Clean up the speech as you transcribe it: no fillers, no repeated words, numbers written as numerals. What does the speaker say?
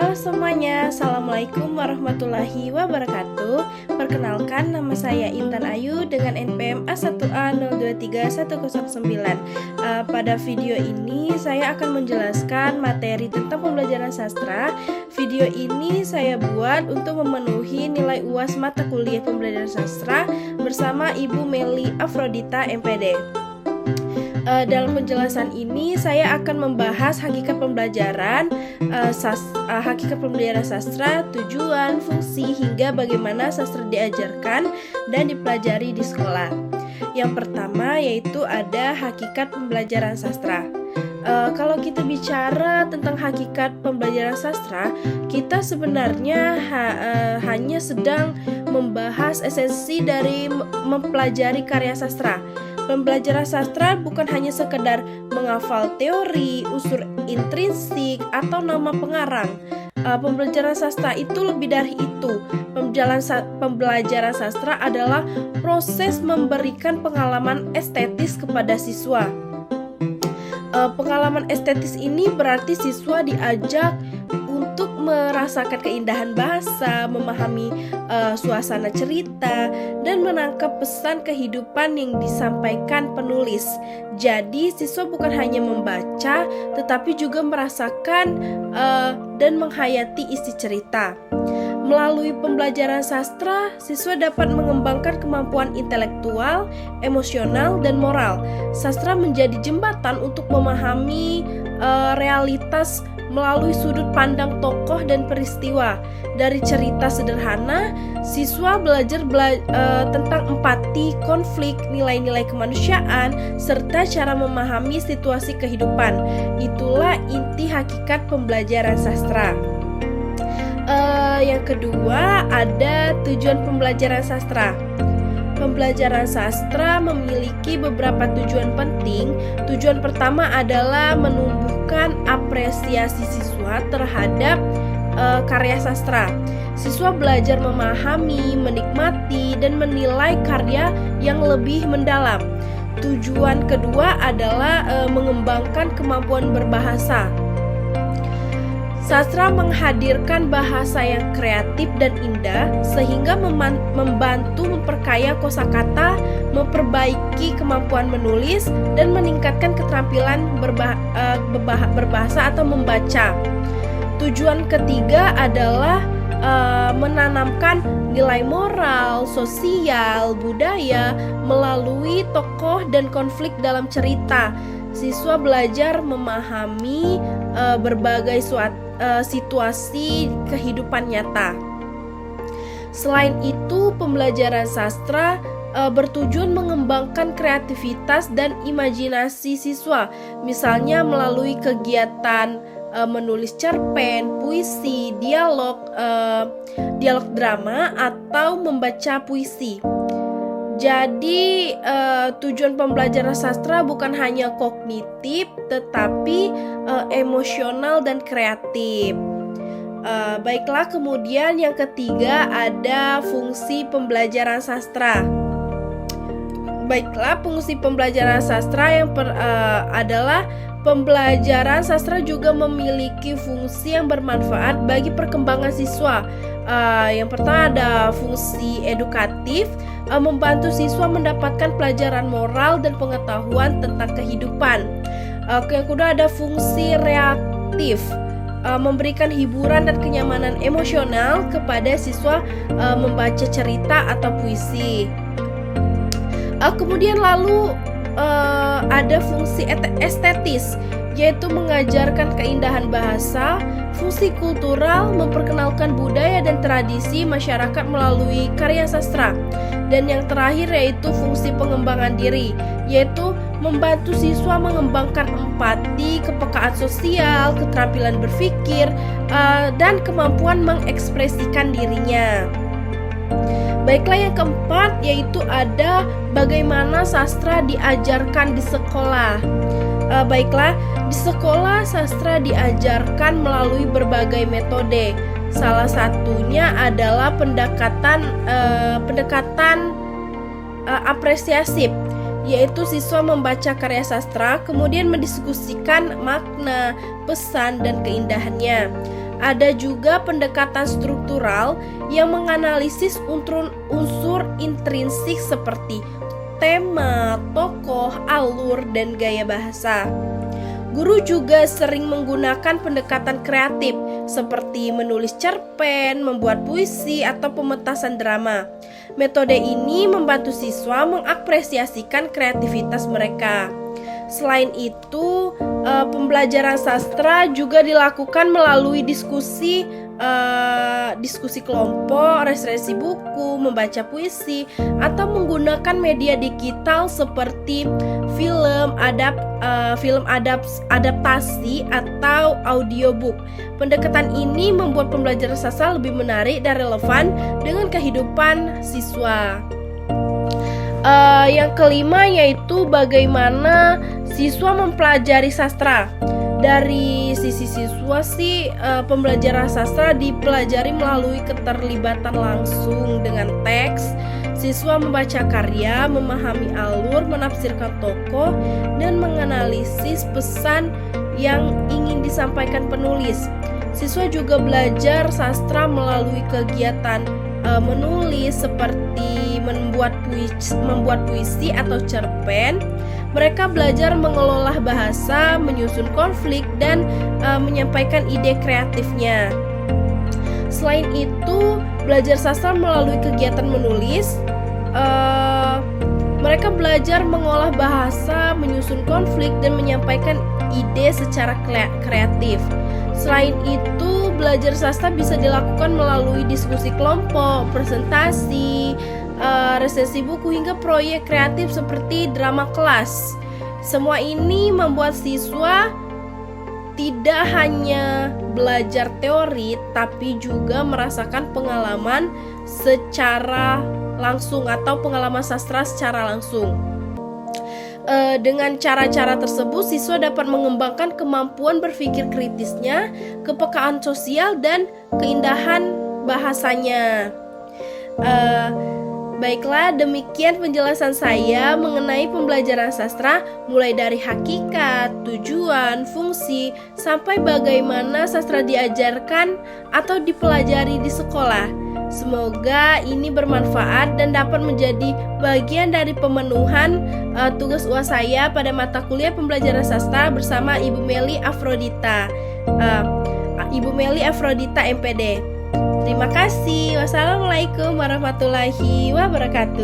Halo semuanya, Assalamualaikum warahmatullahi wabarakatuh. Perkenalkan, nama saya Intan Ayu dengan NPM A1A023109. Pada video ini saya akan menjelaskan materi tentang pembelajaran sastra. Video ini saya buat untuk memenuhi nilai UAS mata kuliah pembelajaran sastra bersama Ibu Meli Afrodita MPD. Dalam penjelasan ini saya akan membahas hakikat pembelajaran sastra, tujuan, fungsi, hingga bagaimana sastra diajarkan dan dipelajari di sekolah. Yang pertama yaitu ada hakikat pembelajaran sastra. Kalau kita bicara tentang hakikat pembelajaran sastra, kita sebenarnya hanya sedang membahas esensi dari mempelajari karya sastra. Pembelajaran sastra bukan hanya sekedar menghafal teori, unsur intrinsik, atau nama pengarang. Pembelajaran sastra itu lebih dari itu. Pembelajaran sastra adalah proses memberikan pengalaman estetis kepada siswa. Pengalaman estetis ini berarti siswa diajak untuk merasakan keindahan bahasa, memahami suasana cerita, dan menangkap pesan kehidupan yang disampaikan penulis. Jadi siswa bukan hanya membaca, tetapi juga merasakan dan menghayati isi cerita. Melalui pembelajaran sastra, siswa dapat mengembangkan kemampuan intelektual, emosional, dan moral. Sastra menjadi jembatan untuk memahami realitas melalui sudut pandang tokoh dan peristiwa. Dari cerita sederhana, siswa belajar tentang empati, konflik, nilai-nilai kemanusiaan, serta cara memahami situasi kehidupan. Itulah inti hakikat pembelajaran sastra. Yang kedua ada tujuan pembelajaran sastra. Pembelajaran sastra memiliki beberapa tujuan penting. Tujuan pertama adalah menumbuhkan apresiasi siswa terhadap karya sastra. Siswa belajar memahami, menikmati, dan menilai karya yang lebih mendalam. Tujuan kedua adalah mengembangkan kemampuan berbahasa. Sastra menghadirkan bahasa yang kreatif dan indah sehingga membantu memperkaya kosakata, memperbaiki kemampuan menulis, dan meningkatkan keterampilan berbahasa atau membaca. Tujuan ketiga adalah menanamkan nilai moral, sosial, budaya melalui tokoh dan konflik dalam cerita. Siswa belajar memahami berbagai situasi kehidupan nyata. Selain itu, pembelajaran sastra bertujuan mengembangkan kreativitas dan imajinasi siswa, misalnya melalui kegiatan menulis cerpen, puisi, dialog drama, atau membaca puisi. Jadi tujuan pembelajaran sastra bukan hanya kognitif, tetapi emosional dan kreatif. Baiklah, kemudian yang ketiga ada fungsi pembelajaran sastra. Baiklah, fungsi pembelajaran sastra adalah pembelajaran sastra juga memiliki fungsi yang bermanfaat bagi perkembangan siswa. Yang pertama ada fungsi edukatif, membantu siswa mendapatkan pelajaran moral dan pengetahuan tentang kehidupan. Yang kedua ada fungsi reaktif, memberikan hiburan dan kenyamanan emosional kepada siswa membaca cerita atau puisi. Kemudian lalu ada fungsi estetis, yaitu mengajarkan keindahan bahasa. Fungsi kultural, memperkenalkan budaya dan tradisi masyarakat melalui karya sastra. Dan yang terakhir yaitu fungsi pengembangan diri, yaitu membantu siswa mengembangkan empati, kepekaan sosial, keterampilan berpikir, dan kemampuan mengekspresikan dirinya. Baiklah, yang keempat yaitu ada bagaimana sastra diajarkan di sekolah. Baiklah, di sekolah sastra diajarkan melalui berbagai metode. Salah satunya adalah pendekatan apresiasif, yaitu siswa membaca karya sastra kemudian mendiskusikan makna, pesan, dan keindahannya. Ada juga pendekatan struktural yang menganalisis unsur intrinsik seperti tema, tokoh, alur, dan gaya bahasa. Guru juga sering menggunakan pendekatan kreatif seperti menulis cerpen, membuat puisi, atau pementasan drama. Metode ini membantu siswa mengapresiasikan kreativitas mereka. Selain itu, pembelajaran sastra juga dilakukan melalui diskusi kelompok, resensi buku, membaca puisi, atau menggunakan media digital seperti film adaptasi atau audiobook. Pendekatan ini membuat pembelajaran sastra lebih menarik dan relevan dengan kehidupan siswa. Yang kelima yaitu bagaimana siswa mempelajari sastra. Dari sisi siswa sih, pembelajaran sastra dipelajari melalui keterlibatan langsung dengan teks. Siswa membaca karya, memahami alur, menafsirkan tokoh, dan menganalisis pesan yang ingin disampaikan penulis. Siswa juga belajar sastra melalui kegiatan menulis seperti membuat puisi atau cerpen. Mereka belajar mengelola bahasa, menyusun konflik, dan menyampaikan ide kreatifnya. Selain itu, belajar sastra melalui kegiatan menulis. Mereka belajar mengolah bahasa, menyusun konflik, dan menyampaikan ide secara kreatif. Selain itu, belajar sastra bisa dilakukan melalui diskusi kelompok, presentasi, resensi buku, hingga proyek kreatif seperti drama kelas. Semua ini membuat siswa tidak hanya belajar teori, tapi juga merasakan pengalaman secara langsung atau pengalaman sastra secara langsung. Dengan cara-cara tersebut, siswa dapat mengembangkan kemampuan berpikir kritisnya, kepekaan sosial, dan keindahan bahasanya. Baiklah, demikian penjelasan saya mengenai pembelajaran sastra, mulai dari hakikat, tujuan, fungsi, sampai bagaimana sastra diajarkan atau dipelajari di sekolah. Semoga ini bermanfaat dan dapat menjadi bagian dari pemenuhan tugas UAS saya pada mata kuliah pembelajaran sastra bersama Ibu Meli Afrodita, MPD. Terima kasih. Wassalamualaikum warahmatullahi wabarakatuh.